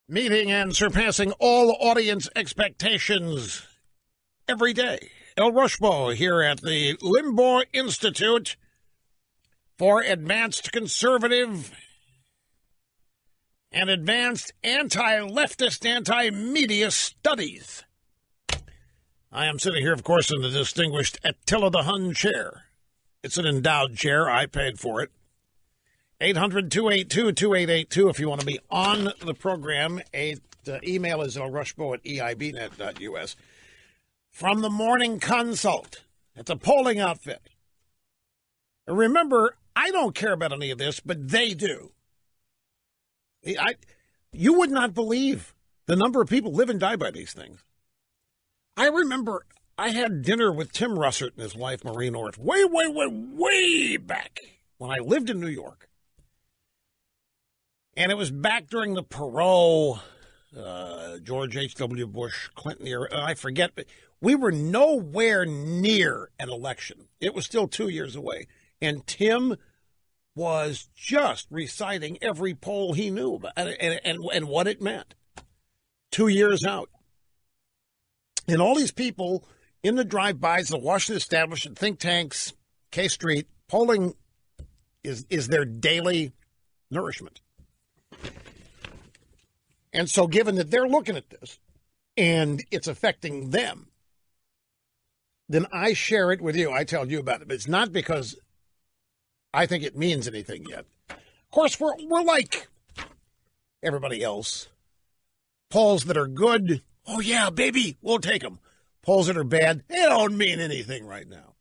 Meeting and surpassing all audience expectations every day. El Rushbo here at the Limbaugh Institute for Advanced Conservative and Advanced Anti-Leftist Anti-Media Studies. I am sitting here, of course, in the distinguished Attila the Hun chair. It's an endowed chair. I paid for it. 800-282-2882 if you want to be on the program. Email is elrushbo@eibnet.us. From the Morning Consult, it's a polling outfit. Remember, I don't care about any of this, but they do. You would not believe the number of people live and die by these things. I remember I had dinner with Tim Russert and his wife, Maureen Orth, way back when I lived in New York. And it was back during the Perot, George H.W. Bush, Clinton era. I forget, but we were nowhere near an election. It was still 2 years away. And Tim was just reciting every poll he knew about and what it meant 2 years out. And all these people in the drive-bys, the Washington establishment, think tanks, K Street, polling is their daily nourishment. And so given that they're looking at this and it's affecting them, then I share it with you. I tell you about it. But it's not because I think it means anything yet. Of course, we're like everybody else. Polls that are good, oh yeah, baby, we'll take them. Polls that are bad, they don't mean anything right now.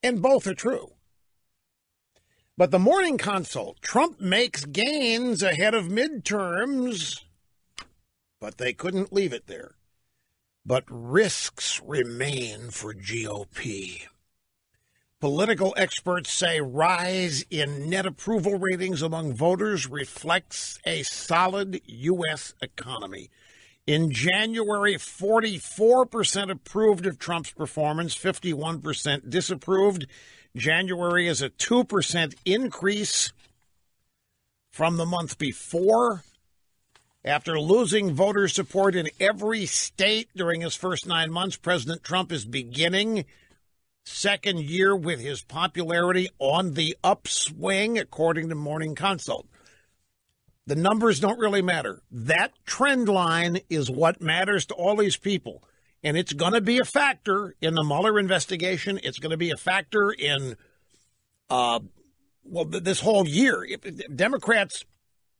And both are true. But the Morning Consult, Trump makes gains ahead of midterms, but they couldn't leave it there. But risks remain for GOP. Political experts say rise in net approval ratings among voters reflects a solid U.S. economy. In January, 44% approved of Trump's performance, 51% disapproved. January is a 2% increase from the month before. After losing voter support in every state during his first 9 months, President Trump is beginning second year with his popularity on the upswing, according to Morning Consult. The numbers don't really matter. That trend line is what matters to all these people. And it's going to be a factor in the Mueller investigation. It's going to be a factor in, this whole year. If Democrats,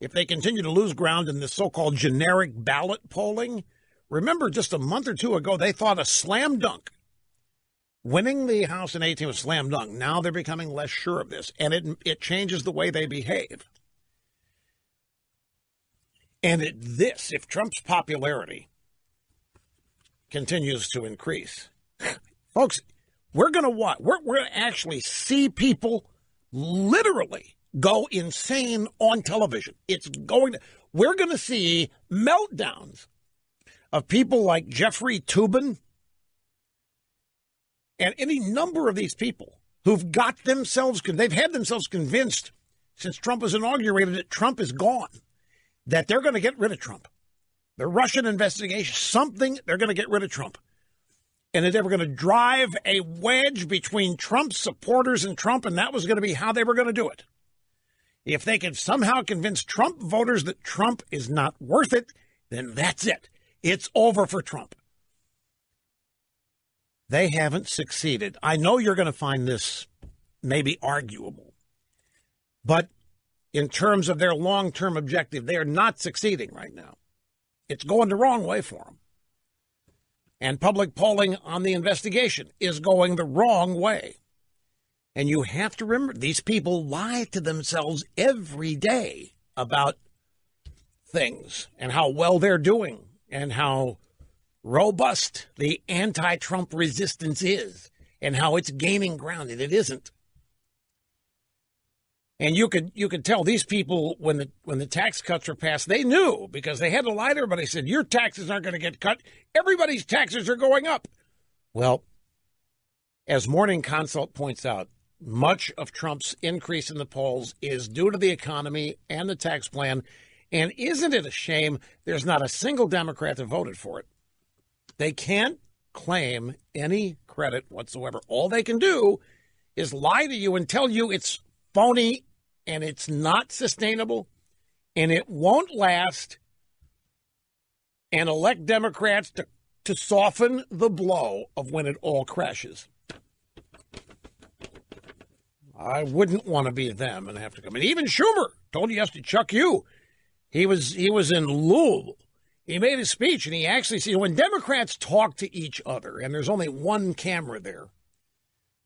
if they continue to lose ground in this so-called generic ballot polling, remember just a month or two ago, they thought a slam dunk. Winning the House in 18 was slam dunk. Now they're becoming less sure of this, and it changes the way they behave. And if Trump's popularity continues to increase, folks, we're going to what? We're going to actually see people literally go insane on television. We're going to see meltdowns of people like Jeffrey Toobin and any number of these people who've got themselves, they've had themselves convinced since Trump was inaugurated that Trump is gone, that they're going to get rid of Trump. The Russian investigation, they're going to get rid of Trump. And that they were going to drive a wedge between Trump's supporters and Trump, and that was going to be how they were going to do it. If they could somehow convince Trump voters that Trump is not worth it, then that's it. It's over for Trump. They haven't succeeded. I know you're going to find this maybe arguable, but in terms of their long-term objective, they are not succeeding right now. It's going the wrong way for them. And public polling on the investigation is going the wrong way. And you have to remember, these people lie to themselves every day about things and how well they're doing and how robust the anti-Trump resistance is and how it's gaining ground, and it isn't. And you could tell these people when the tax cuts were passed, they knew because they had to lie to everybody. They said, your taxes aren't going to get cut. Everybody's taxes are going up. Well, as Morning Consult points out, much of Trump's increase in the polls is due to the economy and the tax plan And isn't it a shame there's not a single Democrat that voted for it? They can't claim any credit whatsoever. All they can do is lie to you and tell you it's phony and it's not sustainable and it won't last, and elect Democrats to soften the blow of when it all crashes. I wouldn't want to be them and have to come in. Even Schumer told you yesterday, Chuck you. He was in Louisville. He made a speech, and he actually said, when Democrats talk to each other, and there's only one camera there,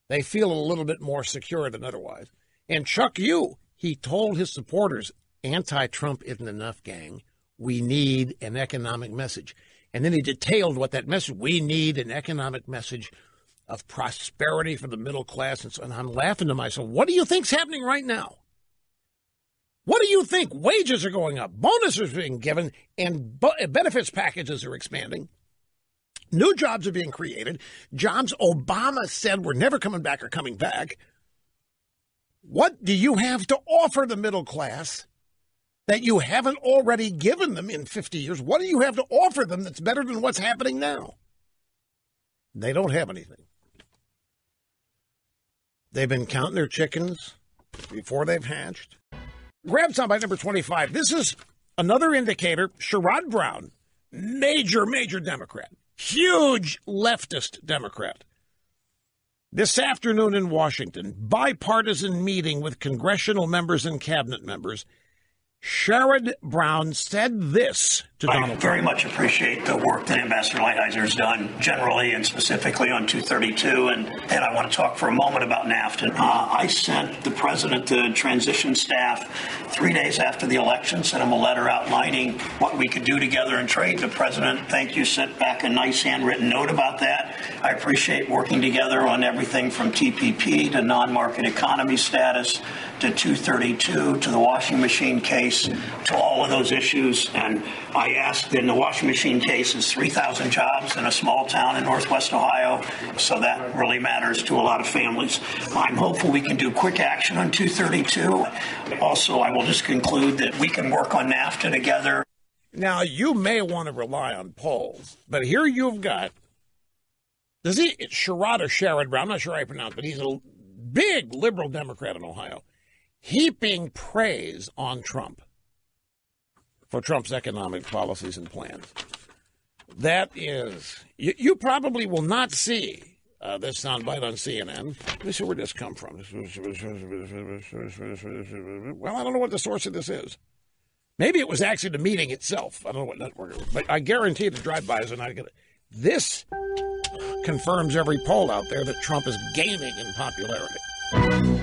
they feel a little bit more secure than otherwise. And Chuck you, he told his supporters, anti-Trump isn't enough, gang. We need an economic message. And then he detailed what that message, we need an economic message of prosperity for the middle class. And I'm laughing to myself, what do you think's happening right now? What do you think? Wages are going up, bonuses are being given, and benefits packages are expanding. New jobs are being created. Jobs Obama said were never coming back are coming back. What do you have to offer the middle class that you haven't already given them in 50 years? What do you have to offer them that's better than what's happening now? They don't have anything. They've been counting their chickens before they've hatched. Grab soundbite number 25. This is another indicator. Sherrod Brown, major Democrat, huge leftist Democrat. This afternoon in Washington, bipartisan meeting with congressional members and cabinet members. Sherrod Brown said this to Donald Trump. I very much appreciate the work that Ambassador Lighthizer has done generally and specifically on 232. And I want to talk for a moment about NAFTA. I sent the president the transition staff 3 days after the election, sent him a letter outlining what we could do together in trade. The president, thank you, sent back a nice handwritten note about that. I appreciate working together on everything from TPP to non-market economy status to 232 to the washing machine case, to all of those issues. And I asked, in the washing machine case is 3,000 jobs in a small town in Northwest Ohio, so that really matters to a lot of families. I'm hopeful we can do quick action on 232. Also, I will just conclude that we can work on NAFTA together. Now, you may want to rely on polls, but here you've got, Sherrod or Sherrod Brown, I'm not sure how I pronounce it, but he's a big liberal Democrat in Ohio, heaping praise on Trump for Trump's economic policies and plans. That is, you probably will not see this soundbite on CNN. Let me see where this come from. Well, I don't know what the source of this is. Maybe it was actually the meeting itself. I don't know what network it was, but I guarantee the drive-bys are not going to. This confirms every poll out there that Trump is gaining in popularity.